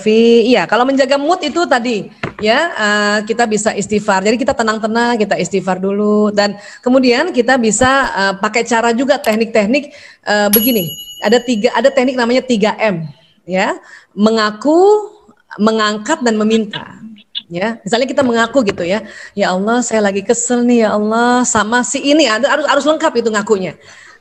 Iya, kalau menjaga mood itu tadi ya kita bisa istighfar. Jadi kita tenang-tenang, kita istighfar dulu dan kemudian kita bisa pakai cara juga teknik-teknik begini. Ada teknik namanya 3M ya. Mengaku, mengangkat dan meminta. Ya, misalnya kita mengaku gitu ya. Ya Allah, saya lagi kesel nih ya Allah sama si ini. Harus lengkap itu ngakunya.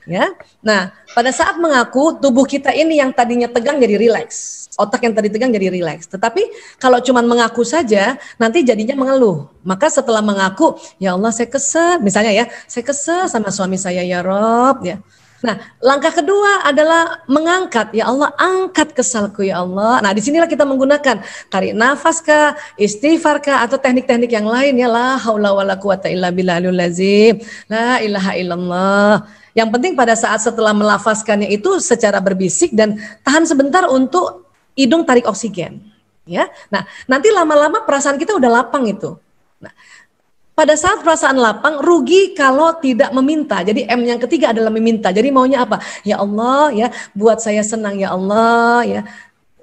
Ya. Nah, pada saat mengaku tubuh kita ini yang tadinya tegang jadi rileks. Otak yang tadi tegang jadi rileks. Tetapi kalau cuma mengaku saja, nanti jadinya mengeluh. Maka setelah mengaku, ya Allah saya kesel, misalnya ya, saya kesel sama suami saya ya Rob, ya. Nah, langkah kedua adalah mengangkat, ya Allah angkat kesalku ya Allah. Nah, disinilah kita menggunakan tarik nafas kah, istighfar kah, atau teknik-teknik yang lain ya. La haula wala quwata illa billahil azim. La ilaha illallah. Yang penting pada saat setelah melafazkannya itu secara berbisik dan tahan sebentar untuk hidung tarik oksigen, ya. Nah, nanti lama-lama perasaan kita udah lapang itu. Nah, pada saat perasaan lapang, rugi kalau tidak meminta. Jadi M yang ketiga adalah meminta. Jadi maunya apa? Ya Allah, ya, buat saya senang ya Allah, ya.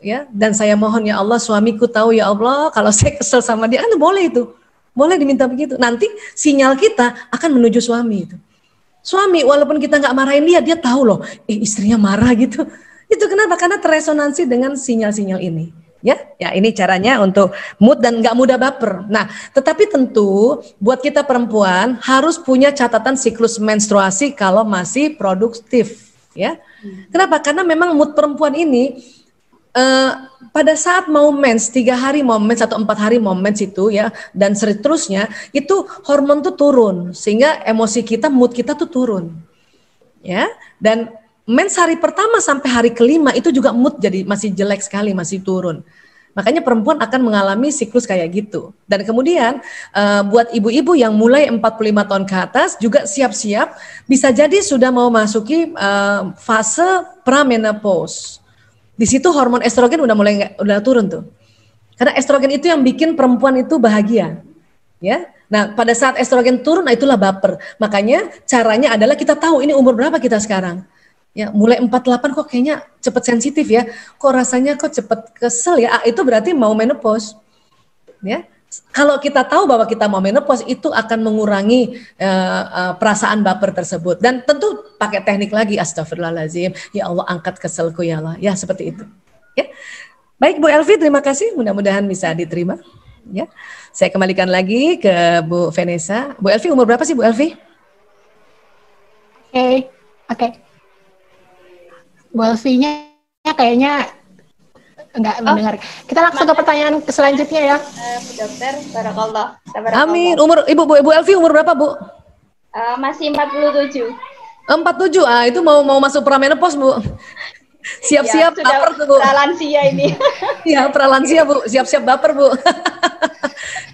Ya, dan saya mohon ya Allah suamiku tahu ya Allah kalau saya kesel sama dia, kan boleh itu. Boleh diminta begitu. Nanti sinyal kita akan menuju suami itu. Suami walaupun kita nggak marahin dia tahu loh, istrinya marah gitu. Itu kenapa? Karena terresonansi dengan sinyal-sinyal ini. Ya ini caranya untuk mood dan nggak mudah baper. Nah, tetapi tentu buat kita perempuan harus punya catatan siklus menstruasi kalau masih produktif. Ya, kenapa? Karena memang mood perempuan ini pada saat mau mens 3 hari mau mens atau 4 hari mau mens itu ya dan seterusnya itu hormon tuh turun sehingga emosi kita mood kita tuh turun ya dan mens hari pertama sampai hari kelima itu juga mood jadi masih jelek sekali masih turun makanya perempuan akan mengalami siklus kayak gitu dan kemudian buat ibu-ibu yang mulai 45 tahun ke atas juga siap-siap bisa jadi sudah mau masuki fase pramenopause. Di situ hormon estrogen udah turun tuh. Karena estrogen itu yang bikin perempuan itu bahagia. Ya. Nah, pada saat estrogen turun nah itulah baper. Makanya caranya adalah kita tahu ini umur berapa kita sekarang. Ya, mulai 48 kok kayaknya cepet sensitif ya. Kok rasanya kok cepet kesel ya. Itu berarti mau menopause. Ya. Kalau kita tahu bahwa kita mau menopause itu akan mengurangi perasaan baper tersebut dan tentu pakai teknik lagi astagfirullahaladzim ya Allah angkat keselku ya Allah ya seperti itu ya baik Bu Elvi terima kasih mudah-mudahan bisa diterima ya saya kembalikan lagi ke Bu Vanessa. Bu Elvi umur berapa sih Bu Elvi? Oke. Bu Elvi-nya kayaknya enggak mendengar. Kita langsung ke pertanyaan selanjutnya ya. Bu Dokter, barakallah. Amin. Umur Ibu Elvi umur berapa, Bu? Masih 47. 47. Itu mau masuk pramenopause, Bu. Siap-siap ya, baper tuh, Bu. Pralansia ini. Iya, pralansia, Bu. Siap-siap baper, Bu.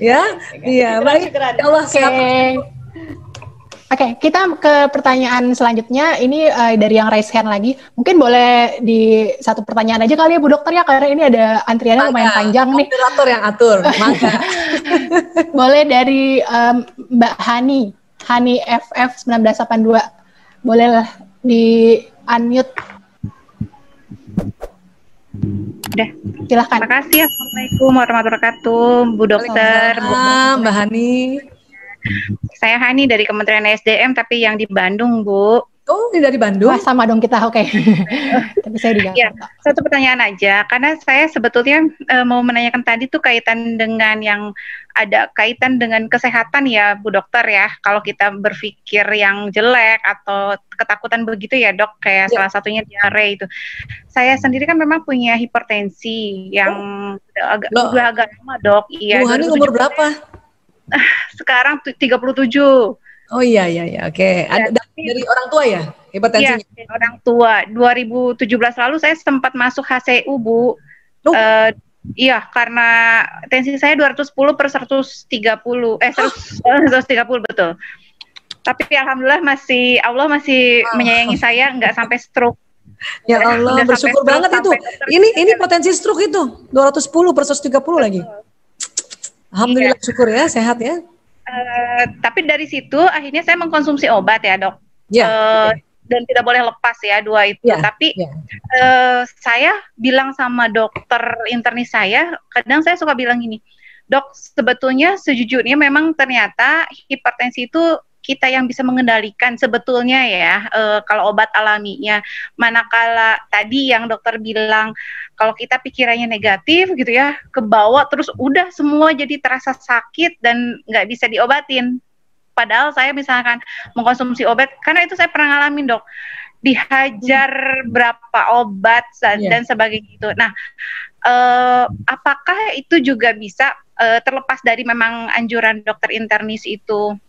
Ya. Iya, baik. Ya Allah, sehat. Oke, kita ke pertanyaan selanjutnya. Ini dari yang raise hand lagi. Mungkin boleh di satu pertanyaan aja kali ya Bu Dokter ya, karena ini ada antriannya lumayan panjang nih. Moderator yang atur, maka. Boleh dari Mbak Hani FF 1982. Bolehlah di unmute. Udah. Silahkan. Terima kasih. Assalamualaikum warahmatullahi wabarakatuh, Bu Dokter. Mbak Hani. Saya Hani dari Kementerian SDM tapi yang di Bandung, Bu. Oh, ini dari Bandung? Wah, sama dong kita, oke. Tapi saya di Jakarta. Ya, satu pertanyaan aja, karena saya sebetulnya mau menanyakan tadi tuh kaitan dengan yang ada kaitan dengan kesehatan ya, Bu Dokter ya. Kalau kita berpikir yang jelek atau ketakutan begitu ya, Dok, kayak salah satunya diare itu. Saya sendiri kan memang punya hipertensi yang udah agak lama, Dok. Iya. Bu Hani umur berapa? Sekarang 37. Oh iya, oke. Ada dari orang tua ya hipertensinya? Iya, orang tua. 2017 lalu saya sempat masuk HCU, Bu. Iya, karena tensi saya 210 per 130. 130 betul. Tapi alhamdulillah Allah masih menyayangi saya, nggak sampai stroke. Ya Allah, bersyukur banget itu. Ini potensi stroke itu 210 per 130 lagi. Alhamdulillah, syukur ya, sehat ya. Tapi dari situ akhirnya saya mengkonsumsi obat ya, Dok. dan tidak boleh lepas ya dua itu. Ya, Tapi ya. Saya bilang sama dokter internis saya, kadang saya suka bilang gini, dok, sebetulnya sejujurnya memang ternyata hipertensi itu kita yang bisa mengendalikan sebetulnya ya, kalau obat alaminya. Manakala tadi yang dokter bilang kalau kita pikirannya negatif gitu ya, kebawa terus udah semua jadi terasa sakit dan nggak bisa diobatin. Padahal saya misalkan mengkonsumsi obat, karena itu saya pernah ngalamin dok, dihajar berapa obat dan sebagainya itu. Nah, apakah itu juga bisa terlepas dari memang anjuran dokter internis itu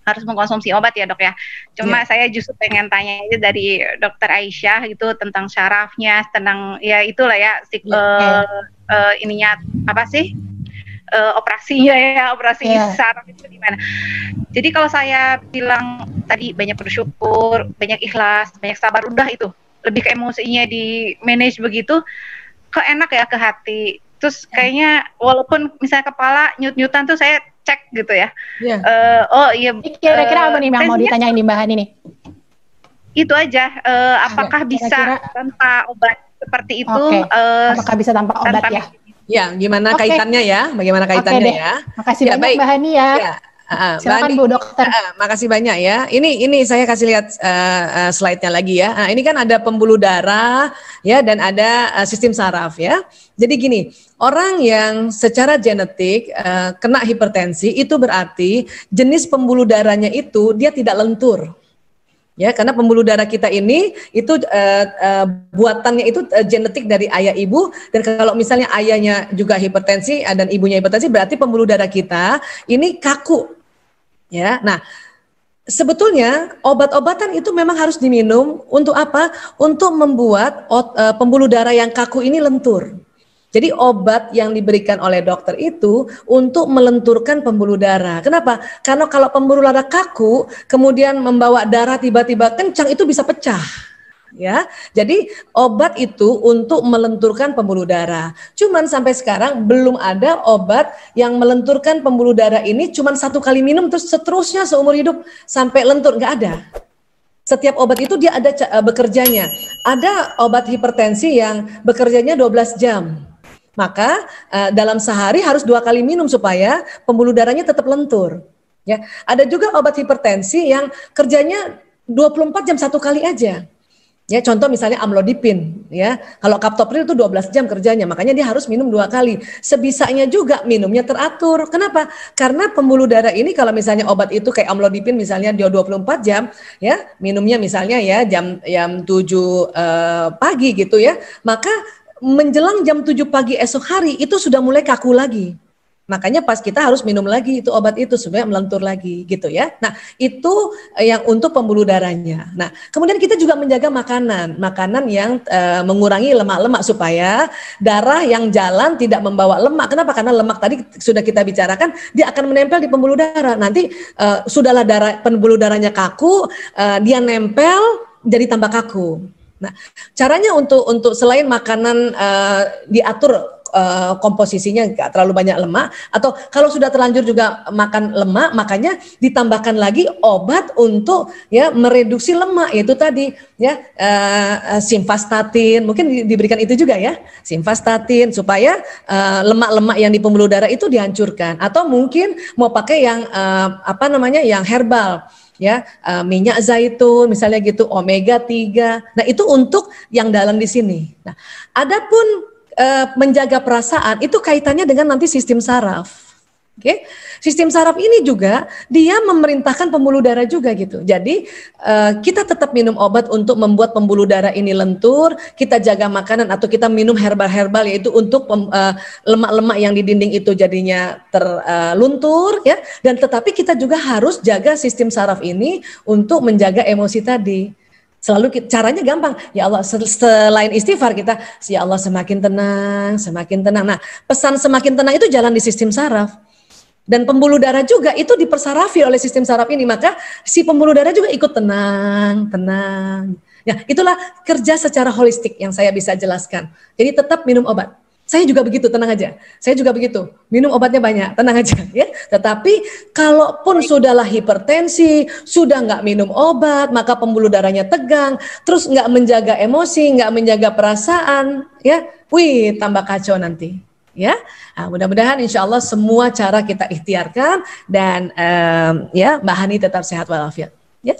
harus mengkonsumsi obat ya dok ya. Cuma saya justru pengen tanya itu dari dokter Aisyah gitu tentang syarafnya, tentang ya itulah ya, ininya apa sih, operasinya ya, operasi syaraf itu gimana. Jadi kalau saya bilang tadi banyak bersyukur, banyak ikhlas, banyak sabar, udah itu lebih ke emosinya di manage begitu, kok enak ya ke hati. Terus kayaknya walaupun misalnya kepala nyut-nyutan tuh saya cek gitu ya. Oh iya. Kira-kira apa nih yang mau ditanyain di Mbak Hani nih? Itu aja. Apakah bisa tanpa obat seperti itu? Apakah bisa tanpa obat ya? Ya, gimana kaitannya ya? Bagaimana kaitannya ya? Makasih banyak Mbak Hani ya. Silakan Bu Dokter. Makasih banyak ya. Ini saya kasih lihat slide-nya lagi ya. Nah, ini kan ada pembuluh darah ya dan ada sistem saraf ya. Jadi gini, orang yang secara genetik kena hipertensi itu berarti jenis pembuluh darahnya itu dia tidak lentur. Ya, karena pembuluh darah kita ini itu buatannya itu genetik dari ayah ibu, dan kalau misalnya ayahnya juga hipertensi dan ibunya hipertensi berarti pembuluh darah kita ini kaku. Ya. Nah, sebetulnya obat-obatan itu memang harus diminum untuk apa? Untuk membuat pembuluh darah yang kaku ini lentur. Jadi obat yang diberikan oleh dokter itu untuk melenturkan pembuluh darah. Kenapa? Karena kalau pembuluh darah kaku, kemudian membawa darah tiba-tiba kencang, itu bisa pecah. Ya, jadi obat itu untuk melenturkan pembuluh darah. Cuman sampai sekarang belum ada obat yang melenturkan pembuluh darah ini cuman 1 kali minum terus seterusnya seumur hidup sampai lentur, nggak ada. Setiap obat itu dia ada bekerjanya. Ada obat hipertensi yang bekerjanya 12 jam. Maka dalam sehari harus 2 kali minum supaya pembuluh darahnya tetap lentur. Ya, ada juga obat hipertensi yang kerjanya 24 jam 1 kali aja. Ya, contoh misalnya amlodipin, ya. Kalau captopril itu 12 jam kerjanya, makanya dia harus minum 2 kali. Sebisanya juga minumnya teratur. Kenapa? Karena pembuluh darah ini kalau misalnya obat itu kayak amlodipin misalnya dia 24 jam, ya, minumnya misalnya ya jam 7 pagi gitu ya. Maka menjelang jam 7 pagi esok hari itu sudah mulai kaku lagi. Makanya pas kita harus minum lagi itu obat itu supaya melentur lagi gitu ya. Nah, itu yang untuk pembuluh darahnya. Nah, kemudian kita juga menjaga makanan yang mengurangi lemak-lemak supaya darah yang jalan tidak membawa lemak. Kenapa? Karena lemak tadi sudah kita bicarakan dia akan menempel di pembuluh darah. Nanti sudahlah pembuluh darahnya kaku, dia nempel jadi tambah kaku. Nah, caranya untuk selain makanan diatur komposisinya nggak terlalu banyak lemak, atau kalau sudah terlanjur juga makan lemak, makanya ditambahkan lagi obat untuk ya mereduksi lemak, yaitu tadi ya simvastatin, mungkin diberikan itu juga ya, simvastatin supaya lemak-lemak yang di pembuluh darah itu dihancurkan, atau mungkin mau pakai yang yang herbal. Ya, minyak zaitun misalnya gitu, omega 3. Nah, itu untuk yang dalam di sini. Nah, adapun menjaga perasaan itu kaitannya dengan nanti sistem saraf. Oke, sistem saraf ini juga dia memerintahkan pembuluh darah juga gitu. Jadi kita tetap minum obat untuk membuat pembuluh darah ini lentur. Kita jaga makanan atau kita minum herbal-herbal yaitu untuk lemak-lemak yang di dinding itu jadinya terluntur ya. Dan tetapi kita juga harus jaga sistem saraf ini untuk menjaga emosi tadi. Selalu caranya gampang, ya Allah, selain istighfar kita, ya Allah semakin tenang, semakin tenang. Nah, pesan semakin tenang itu jalan di sistem saraf. Dan pembuluh darah juga itu dipersarafi oleh sistem saraf ini, maka si pembuluh darah juga ikut tenang, tenang. Ya, itulah kerja secara holistik yang saya bisa jelaskan. Jadi tetap minum obat. Saya juga begitu, tenang aja. Saya juga begitu, minum obatnya banyak, tenang aja ya. Tetapi kalaupun sudahlah hipertensi, sudah nggak minum obat, maka pembuluh darahnya tegang, terus nggak menjaga emosi, nggak menjaga perasaan, ya, wih, tambah kacau nanti. Ya, nah, mudah-mudahan insya Allah semua cara kita ikhtiarkan dan ya Mbak Hani tetap sehat walafiat. Ya.